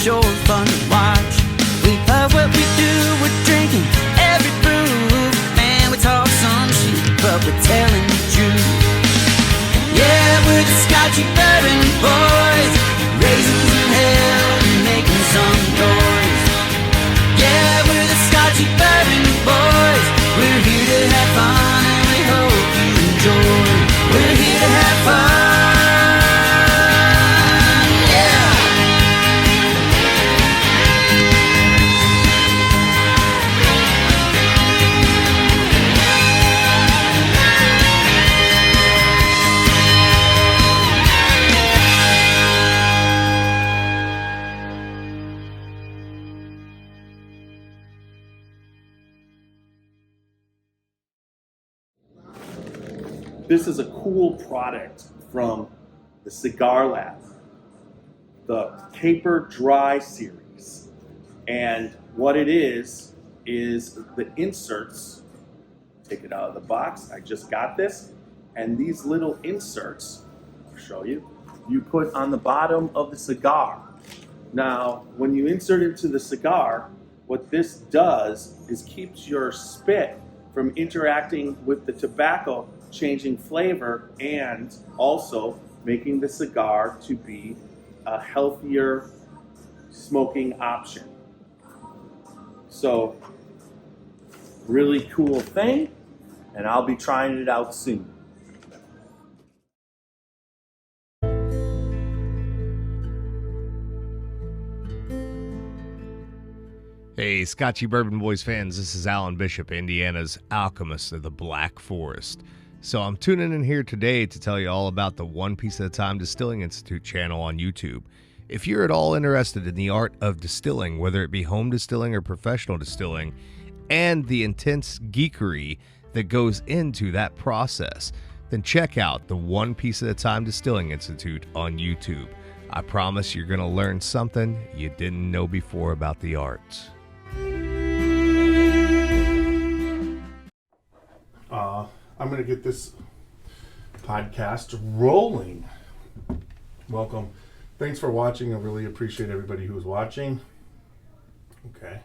sure fun to watch. We love what we do, we're drinking every brew. Man, we talk some shit, but we're telling the truth. Yeah, we're the Scotchy Bourbon boys, raisins in hell and making some noise. Yeah, we're the Scotchy Bourbon boys, we're here to have fun and we hope you enjoy. We're here to have fun. This is a cool product from the Cigar Lab, the Caperdry series. And what it is the inserts. Take it out of the box. I just got this. And these little inserts, I'll show you, you put on the bottom of the cigar. Now, when you insert into the cigar, what this does is keeps your spit from interacting with the tobacco, changing flavor, and also making the cigar to be a healthier smoking option. So, really cool thing, and I'll be trying it out soon. Hey, Scotchy Bourbon Boys fans, this is Alan Bishop, Indiana's alchemist of the Black Forest. So I'm tuning in here today to tell you all about the One Piece at a Time Distilling Institute channel on YouTube. If you're at all interested in the art of distilling, whether it be home distilling or professional distilling, and the intense geekery that goes into that process, then check out the One Piece at a Time Distilling Institute on YouTube. I promise you're going to learn something you didn't know before about the arts. I'm going to get this podcast rolling. Welcome. Thanks for watching. I really appreciate everybody who's watching. Okay.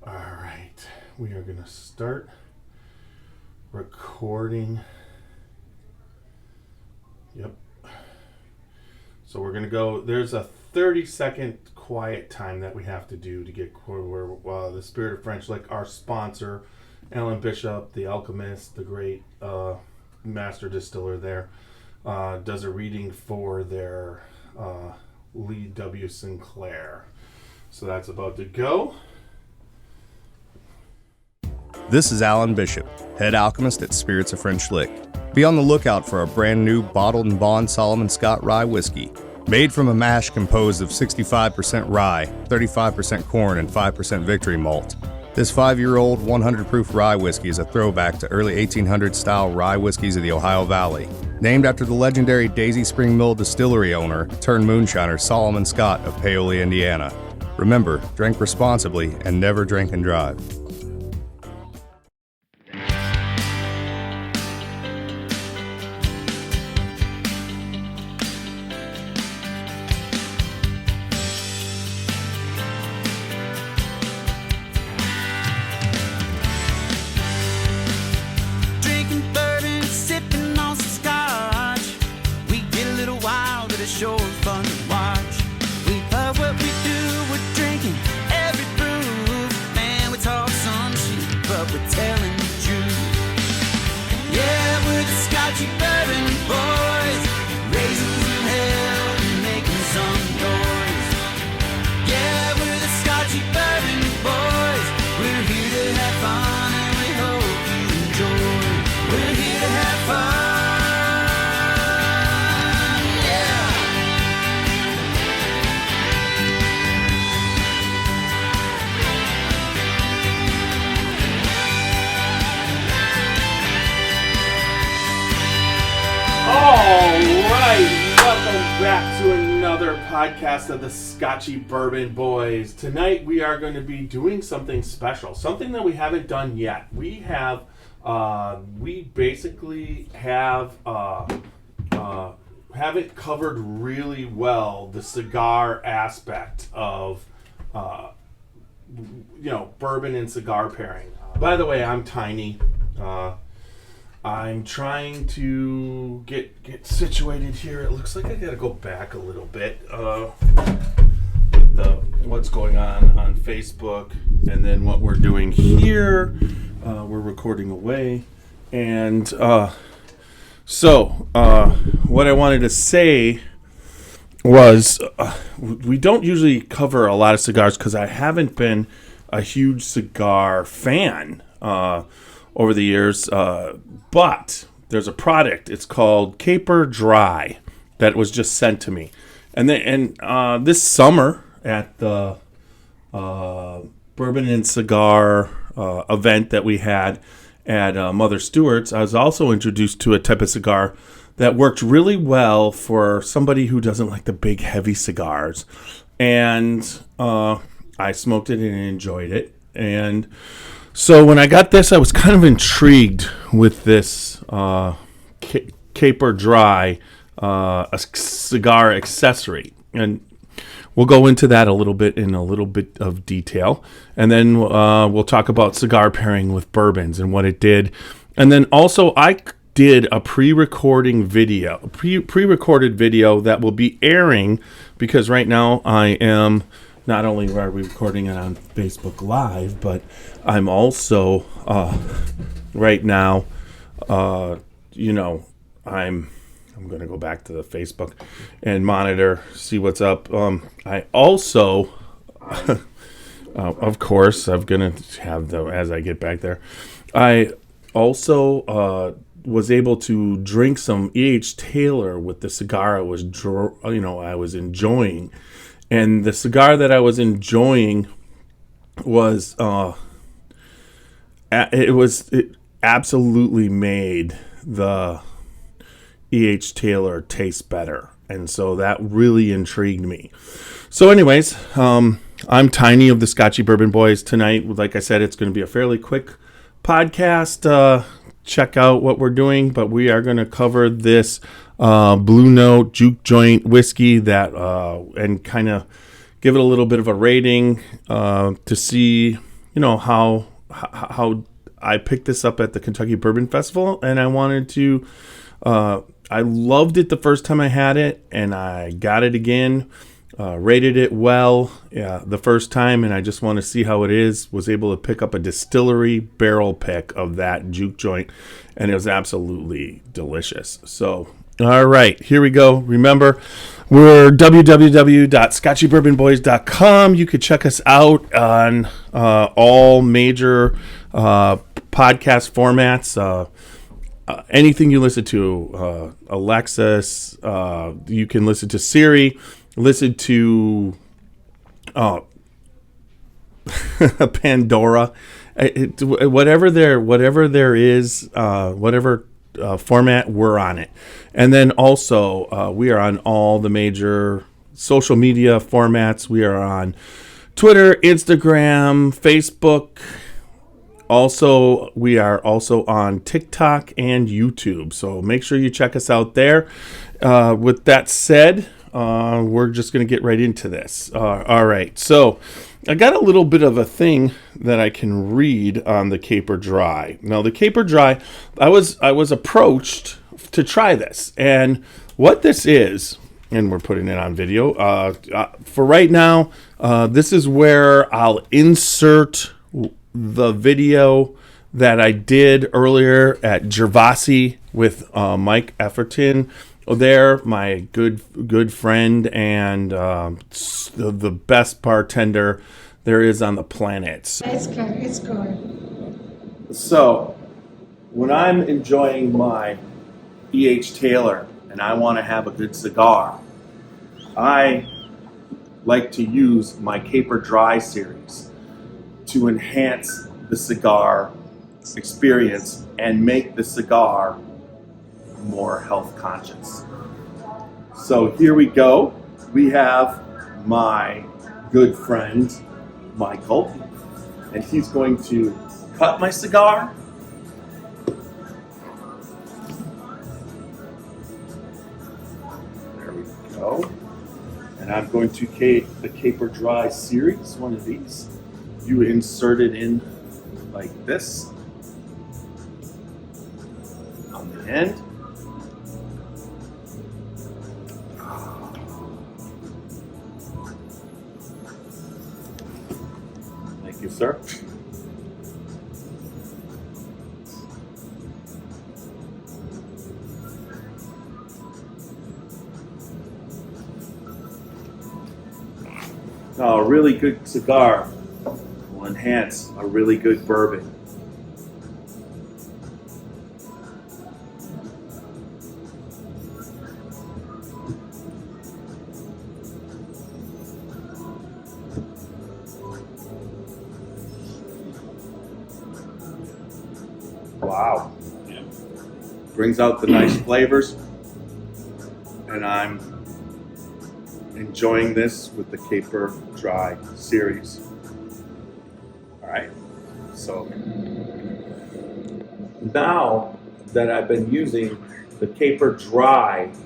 All right. We are going to start recording. Yep. So we're going to go. There's a 30-second quiet time that we have to do to get where the Spirit of French Lick, our sponsor, Alan Bishop, the alchemist, the great master distiller there, does a reading for their Lee W. Sinclair. So that's about to go. This is Alan Bishop, head alchemist at Spirits of French Lick. Be on the lookout for a brand new bottled and bond Solomon Scott rye whiskey. Made from a mash composed of 65% rye, 35% corn, and 5% victory malt. This 5-year-old 100 proof rye whiskey is a throwback to early 1800s style rye whiskeys of the Ohio Valley. Named after the legendary Daisy Spring Mill distillery owner turned moonshiner Solomon Scott of Paoli, Indiana. Remember, drink responsibly and never drink and drive. Sure fun to watch. We love what we do, we're drinking every brew. Man, we talk some shit, but we're telling the truth. Yeah, we're the Scotchy Bourbon boys, raisins in hell and making some noise. Yeah, we're the Scotchy Bourbon boys, we're here to have fun and we hope you enjoy. We're here to have fun. Alright, welcome back to another podcast of the Scotchy Bourbon Boys. Tonight we are going to be doing something special, something that we haven't done yet. We basically have haven't covered really well the cigar aspect of bourbon and cigar pairing. By the way, I'm tiny. I'm trying to get situated here. It looks like I gotta go back a little bit with what's going on Facebook, and then what we're doing here. We're recording away, and so what I wanted to say was we don't usually cover a lot of cigars because I haven't been a huge cigar fan over the years, but there's a product. It's called Caperdry that was just sent to me, and this summer at the Bourbon and Cigar event that we had at Mother Stewart's, I was also introduced to a type of cigar that worked really well for somebody who doesn't like the big, heavy cigars. And I smoked it and enjoyed it. And so when I got this, I was kind of intrigued with this Caperdry, a cigar accessory. And we'll go into that a little bit in a little bit of detail. And then we'll talk about cigar pairing with bourbons and what it did. And then also I did a pre-recorded video that will be airing, because right now I am, not only are we recording it on Facebook Live, but I'm also right now, I'm going to go back to the Facebook and monitor, see what's up. I also, of course, I'm going to have as I get back there, I also was able to drink some E.H. Taylor with the cigar I was enjoying. And the cigar that I was enjoying was, it absolutely made the E.H. Taylor taste better. And so that really intrigued me. So anyways, I'm Tiny of the Scotchy Bourbon Boys. Tonight, like I said, it's going to be a fairly quick podcast. Check out what we're doing, but we are going to cover this Blue Note Juke Joint whiskey that and kind of give it a little bit of a rating to see, how I picked this up at the Kentucky Bourbon Festival, and I wanted to. I loved it the first time I had it, and I got it again. Rated it well the first time, and I just want to see how it is. Was able to pick up a distillery barrel pick of that Juke Joint, and it was absolutely delicious. So, all right, here we go. Remember, we're www.scotchybourbonboys.com. You could check us out on all major podcast formats. Anything you listen to, Alexis, you can listen to Siri. Listen to Pandora, whatever there is, whatever format, we're on it. And then also we are on all the major social media formats. We are on Twitter, Instagram, Facebook. Also, we are also on TikTok and YouTube. So make sure you check us out there. With that said, we're just going to get right into this. All right. So I got a little bit of a thing that I can read on the Caperdry. Now, the Caperdry, I was approached to try this. And what this is, and we're putting it on video, for right now, this is where I'll insert the video that I did earlier at Gervasi with Mike Elefertin. There, my good friend and the best bartender there is on the planet. It's good. It's good. So, when I'm enjoying my E.H. Taylor and I want to have a good cigar, I like to use my Caperdry series to enhance the cigar experience and make the cigar more health conscious. So here we go. We have my good friend Michael, and he's going to cut my cigar. go. And I'm going to the Caperdry series, one of these. You insert it in like this on the end. Thank you, sir. Now, a really good cigar will enhance a really good bourbon. Wow. Yeah. Brings out the nice flavors. And I'm enjoying this with the Caperdry series. All right. So now that I've been using the Caperdry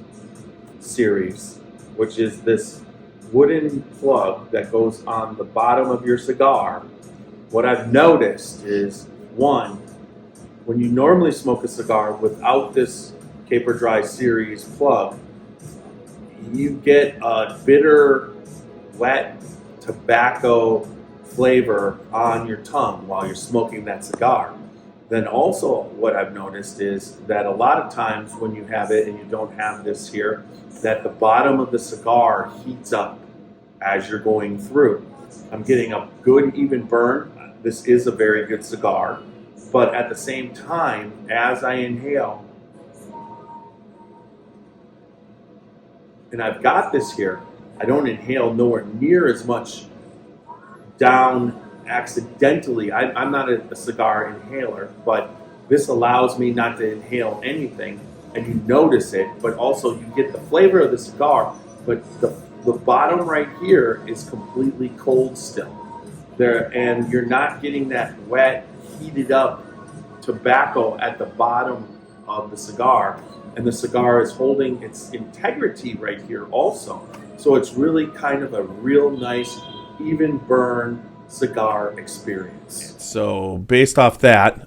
series, which is this wooden plug that goes on the bottom of your cigar, what I've noticed is, one, when you normally smoke a cigar without this Caperdry series plug, you get a bitter, wet tobacco flavor on your tongue while you're smoking that cigar. Then also what I've noticed is that a lot of times when you have it and you don't have this here, that the bottom of the cigar heats up as you're going through. I'm getting a good even burn. This is a very good cigar. But at the same time, as I inhale, and I've got this here, I don't inhale nowhere near as much down accidentally. I'm not a cigar inhaler, but this allows me not to inhale anything, and you notice it, but also you get the flavor of the cigar, but the bottom right here is completely cold still. And you're not getting that wet, heated up tobacco at the bottom of the cigar, and the cigar is holding its integrity right here also. So it's really kind of a real nice, even burn cigar experience. So based off that,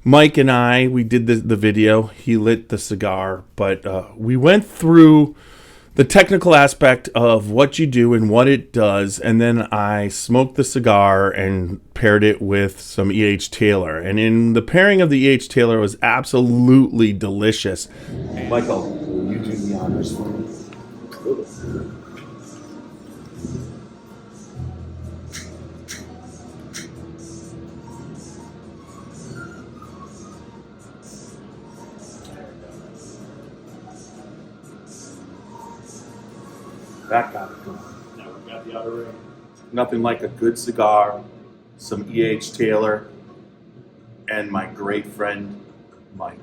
Mike and I, we did the video. He lit the cigar, but we went through the technical aspect of what you do and what it does, and then I smoked the cigar and paired it with some E.H. Taylor. And in the pairing of the E.H. Taylor was absolutely delicious. Michael, will you do the honors for me? That got it going. Now we've got the outer ring. Nothing like a good cigar, some E.H. Taylor, and my great friend, Mike.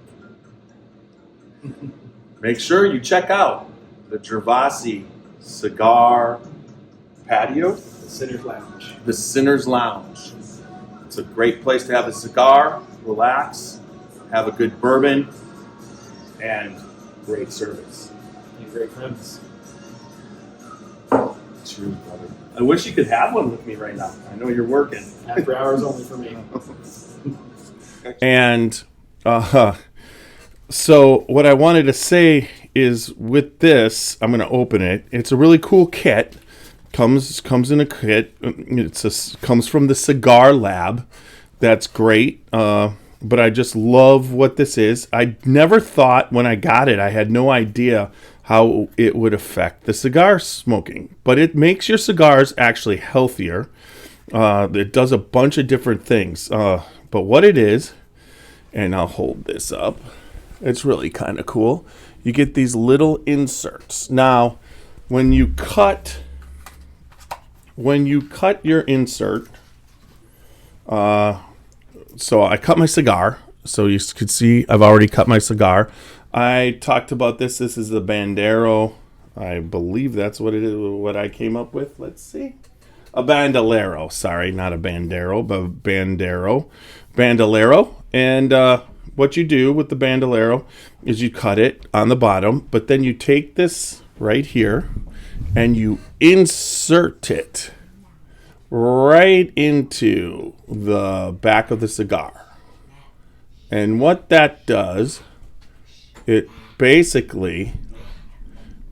Make sure you check out the Gervasi Cigar Patio. The Sinner's Lounge. The Sinner's Lounge. It's a great place to have a cigar, relax, have a good bourbon, and great service. And great friends. True, brother. I wish you could have one with me right now. I know you're working. After hours only for me. And so what I wanted to say is with this, I'm going to open it. It's a really cool kit. Comes in a kit. Comes from the Cigar Lab. That's great. But I just love what this is. I never thought when I got it, I had no idea how it would affect the cigar smoking. But it makes your cigars actually healthier. It does a bunch of different things. But what it is, and I'll hold this up, it's really kind of cool. You get these little inserts. Now, when you cut your insert, so I cut my cigar. So you could see I've already cut my cigar. I talked about this. This is the Bandero. I believe that's what it is. What I came up with. Let's see. A Bandolero. Sorry, not a Bandero, but Bandero. Bandolero. And what you do with the Bandolero is you cut it on the bottom, but then you take this right here, and you insert it right into the back of the cigar. And what that does, it basically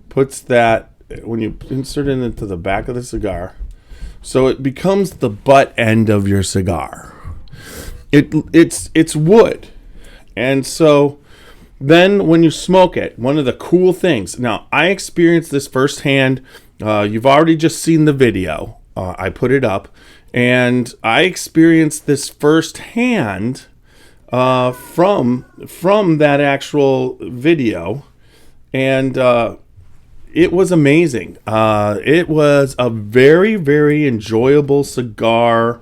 puts that, when you insert it into the back of the cigar, so it becomes the butt end of your cigar. It's wood. And so then when you smoke it, one of the cool things, now I experienced this firsthand. You've already just seen the video. I put it up, and I experienced this firsthand from that actual video, and it was amazing. It was a very, very enjoyable cigar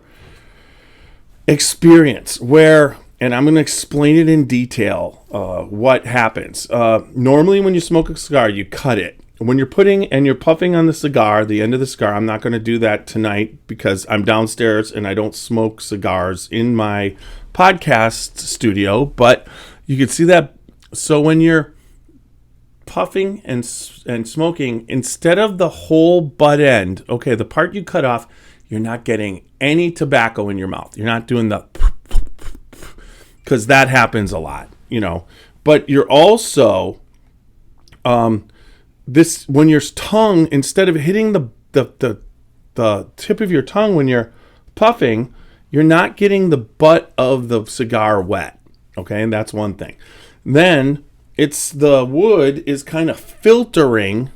experience where, and I'm going to explain it in detail, what happens. Normally when you smoke a cigar, you cut it. When you're putting and you're puffing on the cigar, the end of the cigar, I'm not going to do that tonight because I'm downstairs and I don't smoke cigars in my podcast studio, but you can see that. So when you're puffing and smoking, instead of the whole butt end, okay, the part you cut off, you're not getting any tobacco in your mouth. You're not doing the, because that happens a lot, but you're also, this, when your tongue, instead of hitting the tip of your tongue when you're puffing, you're not getting the butt of the cigar wet. Okay, and that's one thing. Then it's the wood is kind of filtering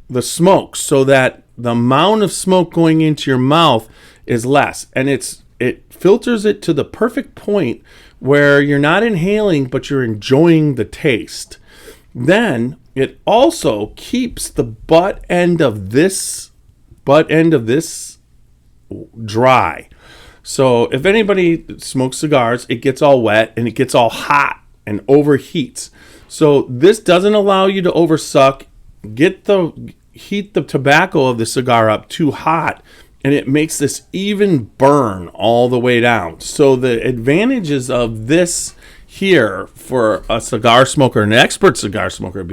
the smoke so that the amount of smoke going into your mouth is less, and it filters it to the perfect point where you're not inhaling but you're enjoying the taste. Then it also keeps the butt end of this dry. So if anybody smokes cigars, it gets all wet and it gets all hot and overheats. So this doesn't allow you to oversuck, heat the tobacco of the cigar up too hot, and it makes this even burn all the way down. So the advantages of this here for a cigar smoker, an expert cigar smoker,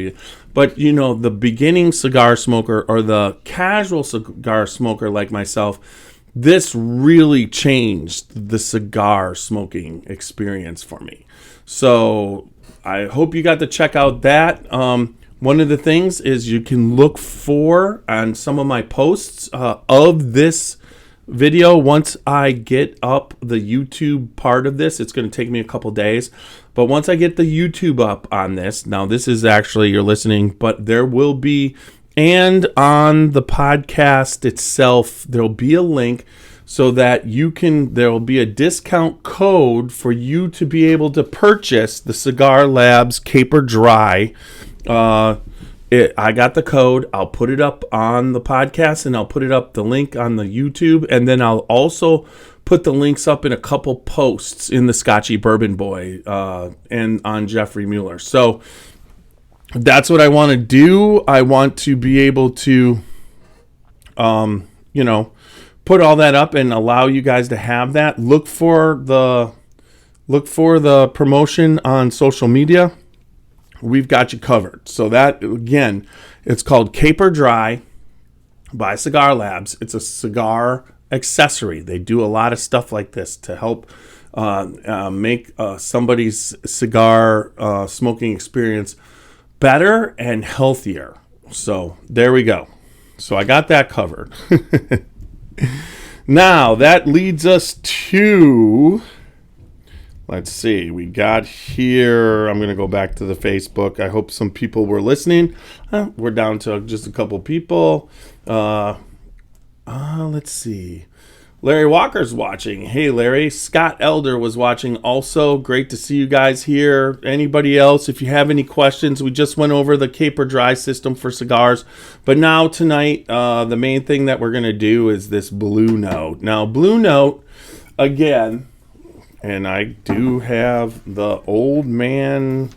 but the beginning cigar smoker or the casual cigar smoker like myself, this really changed the cigar smoking experience for me. So I hope you got to check out that. One of the things is you can look for on some of my posts of this video. Once I get up the YouTube part of this, it's going to take me a couple days. But once I get the YouTube up on this, now this is actually, you're listening, but there will be, and on the podcast itself, there'll be a link so that there will be a discount code for you to be able to purchase the Cigar Labs Caperdry. I got the code. I'll put it up on the podcast, and I'll put it up the link on the YouTube, and then I'll also put the links up in a couple posts in the Scotchy Bourbon Boy and on Jeffrey Mueller. So that's what I want to do. I want to be able to, put all that up and allow you guys to have that. Look for the promotion on social media. We've got you covered. So that, again, it's called Caperdry by Cigar Labs. It's a cigar accessory. They do a lot of stuff like this to help make somebody's cigar smoking experience better and healthier. So there we go. So I got that covered. Now that leads us to, let's see, we got here, I'm going to go back to the Facebook. I hope some people were listening. We're down to just a couple people. Let's see. Larry Walker's watching. Hey, Larry. Scott Elder was watching also. Great to see you guys here. Anybody else, if you have any questions, we just went over the Caperdry system for cigars. But now tonight, the main thing that we're going to do is this Blue Note. Now, Blue Note, again, and I do have the old man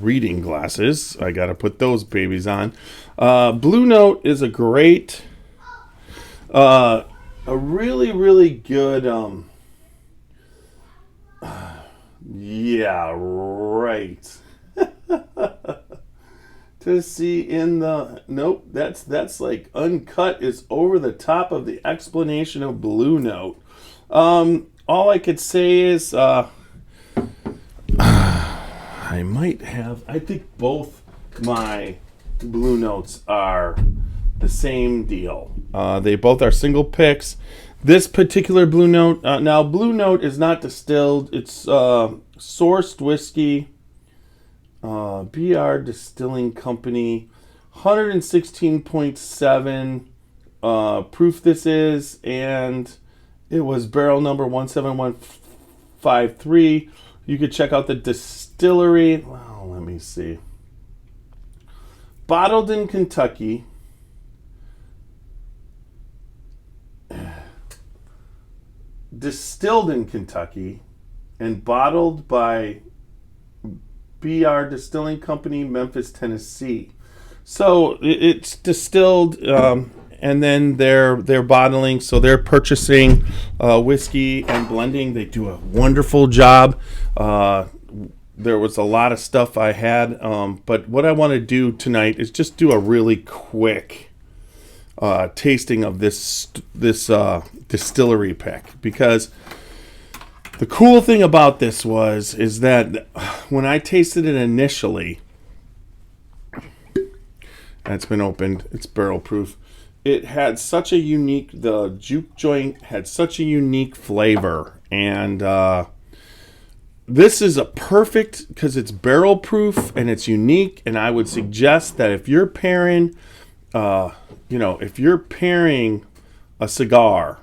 reading glasses. I got to put those babies on. Blue Note is a great... a really, really good, yeah, right. to see in the nope. That's like uncut is over the top of the explanation of Blue Note. All I could say is I think both my Blue Notes are the same deal. They both are single picks. This particular Blue Note, now Blue Note is not distilled. It's sourced whiskey. BR Distilling Company, 116.7 proof this is, and it was barrel number 17153. You could check out the distillery. Well, let me see. Bottled in Kentucky. Distilled in Kentucky and bottled by BR Distilling Company, Memphis, Tennessee. So it's distilled, and then they're bottling. So they're purchasing whiskey and blending. They do a wonderful job. There was a lot of stuff I had, but what I want to do tonight is just do a really quick tasting of this distillery pick, because the cool thing about this is that when I tasted it initially, it's been opened, it's barrel proof. It had such a the juke joint had such a unique flavor, and this is a perfect, because it's barrel proof and it's unique. And I would suggest that if you're pairing, if you're pairing a cigar,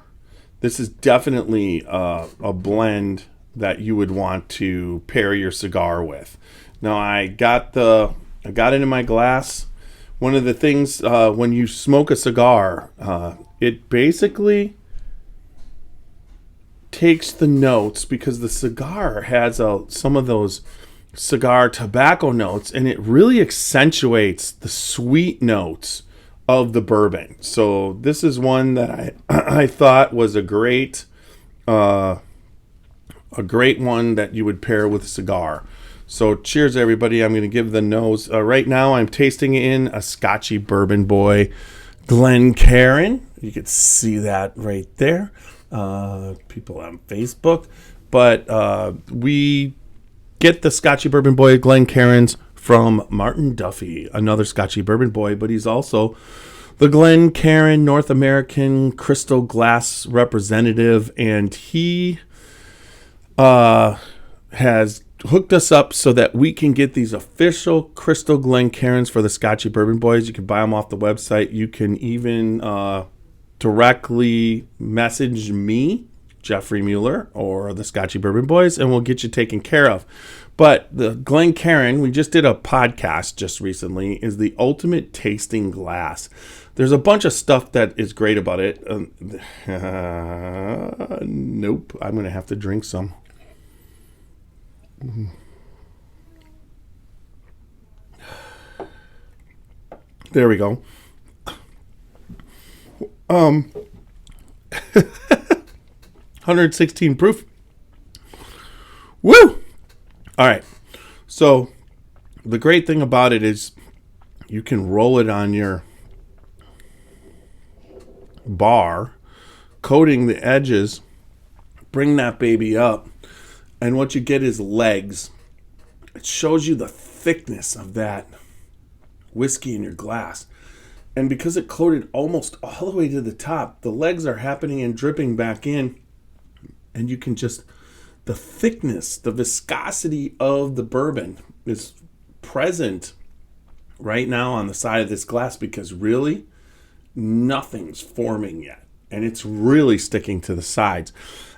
this is definitely a blend that you would want to pair your cigar with. Now I got it in my glass. One of the things when you smoke a cigar, it basically takes the notes, because the cigar has some of those cigar tobacco notes, and it really accentuates the sweet notes of the bourbon. So this is one that I thought was a great one that you would pair with a cigar. So cheers, everybody. I'm going to give the nose. Right now I'm tasting in a Scotchy Bourbon Boy Glencairn. You can see that right there. People on Facebook. But we get the Scotchy Bourbon Boy Glencairns from Martin Duffy, another Scotchy Bourbon Boy, but he's also the Glencairn North American Crystal Glass representative, and he has hooked us up so that we can get these official Crystal Glencairns for the Scotchy Bourbon Boys. You can buy them off the website. You can even directly message me, Jeffrey Mueller, or the Scotchy Bourbon Boys, and we'll get you taken care of. But the Glencairn, we just did a podcast just recently, is the ultimate tasting glass. There's a bunch of stuff that is great about it. Nope, I'm going to have to drink some. There we go. 116 proof. Woo! All right. So the great thing about it is you can roll it on your bar, coating the edges, bring that baby up, and what you get is legs. It shows you the thickness of that whiskey in your glass. And because it coated almost all the way to the top, the legs are happening and dripping back in. And you can just, the thickness, the viscosity of the bourbon is present right now on the side of this glass, because really nothing's forming yet. And it's really sticking to the sides.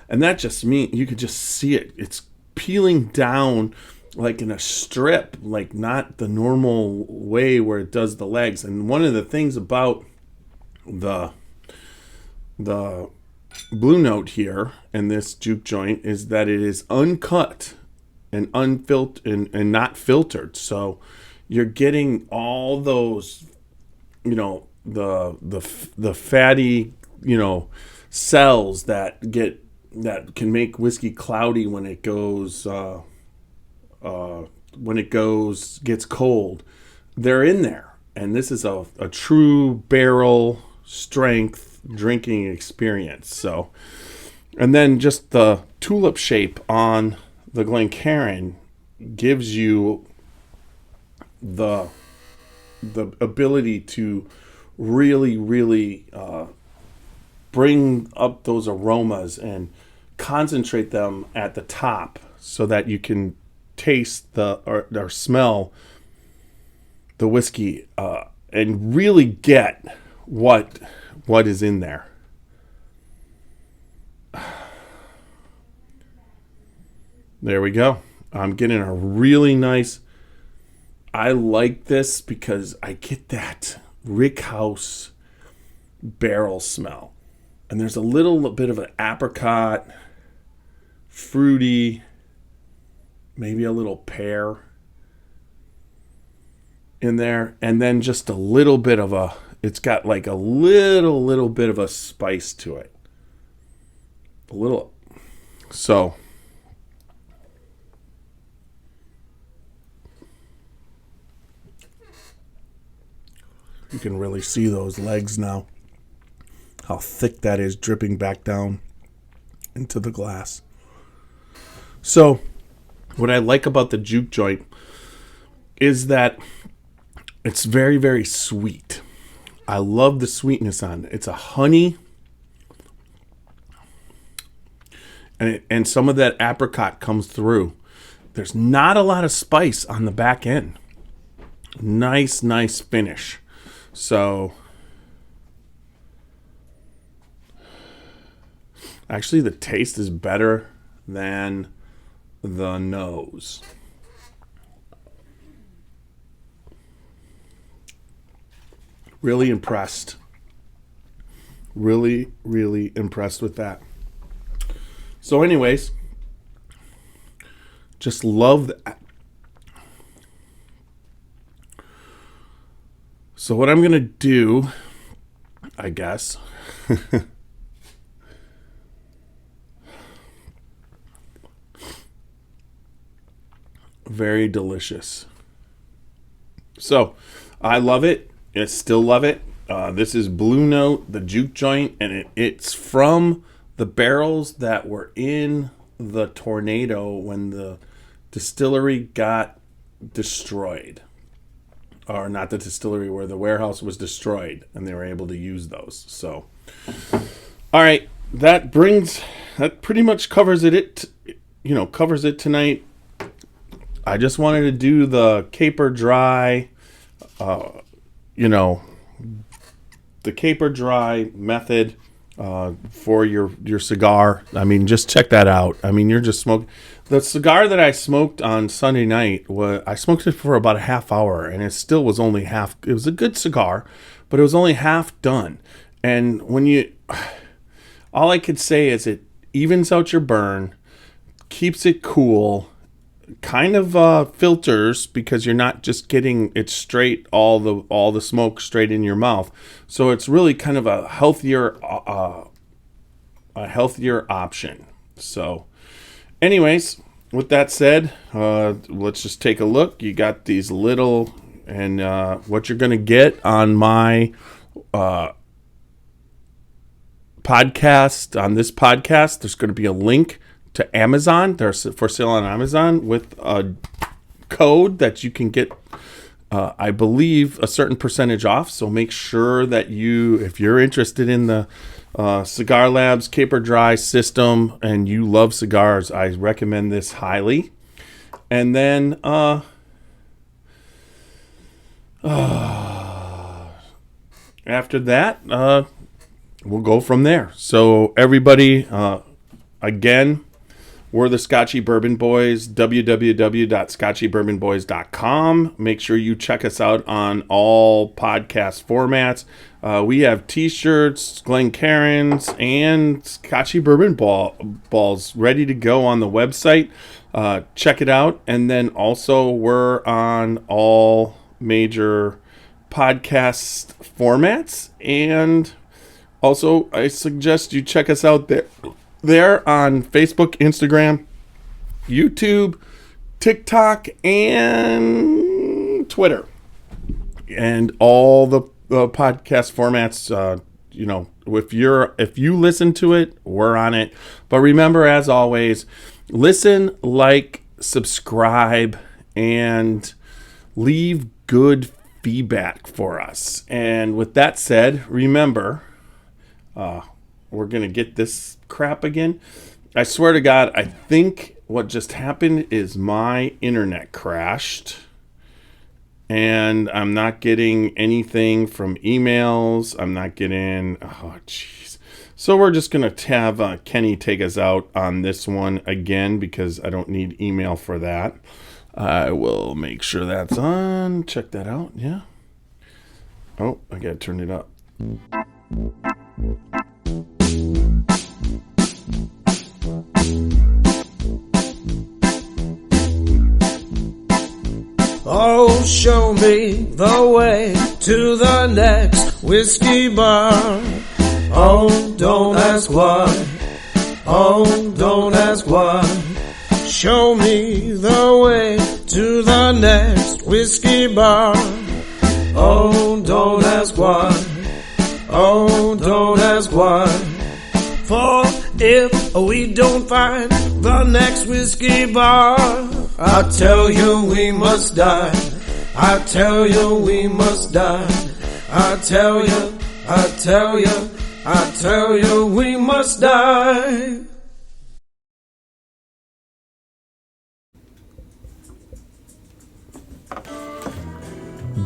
And that just means you could just see it. It's peeling down like in a strip, like not the normal way where it does the legs. And one of the things about the Blue Note here and this juke joint is that it is uncut and unfiltered and not filtered. So you're getting all those, the fatty, cells that can make whiskey cloudy when it gets cold. they're in there. And this is a true barrel strength drinking experience. So, and then just the tulip shape on the Glencairn gives you the ability to really bring up those aromas and concentrate them at the top so that you can taste or smell the whiskey and really get what is in there. There we go. I'm getting a really nice. I like this because I get that rickhouse barrel smell. And there's a little bit of an apricot, fruity, maybe a little pear in there. And then just a little bit of it's got like a little bit of a spice to it. A little. So. You can really see those legs now. How thick that is dripping back down into the glass. So, what I like about the juke joint is that it's very, very sweet. I love the sweetness on it. It's a honey. And some of that apricot comes through. There's not a lot of spice on the back end. Nice finish. So, actually the taste is better than the nose. Really impressed. Really impressed with that. So anyways, just love that. So what I'm going to do, I guess, very delicious. So I love it. I still love it. This is Blue Note, the juke joint, and it's from the barrels that were in the tornado when the distillery got destroyed. Or not the distillery, where the warehouse was destroyed, and they were able to use those. So, all right, that pretty much covers it. Covers it tonight. I just wanted to do the Caperdry, the Caperdry method for your cigar. I mean, just check that out. I mean, you're just smoking. The cigar that I smoked on Sunday night, I smoked it for about a half hour, and it still was only half. It was a good cigar, but it was only half done. And all I could say is it evens out your burn, keeps it cool, kind of filters because you're not just getting it straight, all the smoke straight in your mouth. So it's really kind of a healthier option. So. Anyways, with that said, let's just take a look. You got these little, and what you're going to get on my podcast, on this podcast, there's going to be a link to Amazon. They're for sale on Amazon with a code that you can get, I believe, a certain percentage off. So make sure that if you're interested in the Cigar Lab's Caperdry system and you love cigars, I recommend this highly. And then after that, we'll go from there. So everybody, again, we're the Scotchy Bourbon Boys, www.scotchybourbonboys.com. Make sure you check us out on all podcast formats. We have t-shirts, Glencairns, and Scotchy Bourbon balls ready to go on the website. Check it out. And then also we're on all major podcast formats. And also I suggest you check us out there on Facebook, Instagram, YouTube, TikTok, and Twitter. and all the podcast formats. If you listen to it, we're on it. But remember, as always, listen, like, subscribe, and leave good feedback for us. And with that said, remember, we're going to get this crap again. I swear to God, I think what just happened is my internet crashed. And I'm not getting anything from emails. I'm not getting... Oh, jeez. So we're just going to have Kenny take us out on this one again because I don't need email for that. I will make sure that's on. Check that out. Yeah. Oh, I got to turn it up. Oh, show me the way to the next whiskey bar. Oh, don't ask why. Oh, don't ask why. Show me the way to the next whiskey bar. Oh, don't ask why. Oh, don't ask why. For if we don't find the next whiskey bar, I tell you we must die. I tell you we must die. I tell you we must die.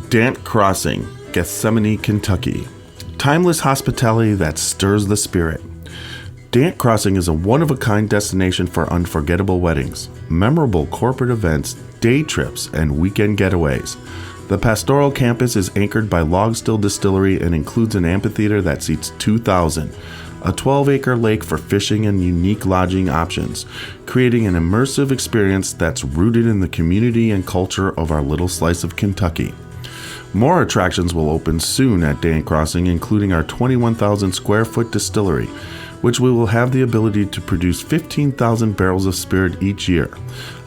Dant Crossing, Gethsemane, Kentucky. Timeless hospitality that stirs the spirit. Dant Crossing is a one-of-a-kind destination for unforgettable weddings, memorable corporate events, day trips, and weekend getaways. The pastoral campus is anchored by Log Still Distillery and includes an amphitheater that seats 2,000, a 12-acre lake for fishing and unique lodging options, creating an immersive experience that's rooted in the community and culture of our little slice of Kentucky. More attractions will open soon at Dant Crossing, including our 21,000 square foot distillery, which we will have the ability to produce 15,000 barrels of spirit each year,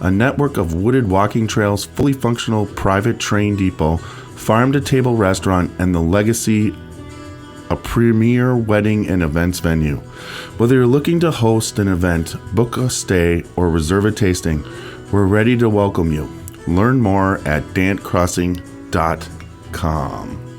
a network of wooded walking trails, fully functional private train depot, farm-to-table restaurant, and the Legacy, a premier wedding and events venue. Whether you're looking to host an event, book a stay, or reserve a tasting, we're ready to welcome you. Learn more at dantcrossing.com.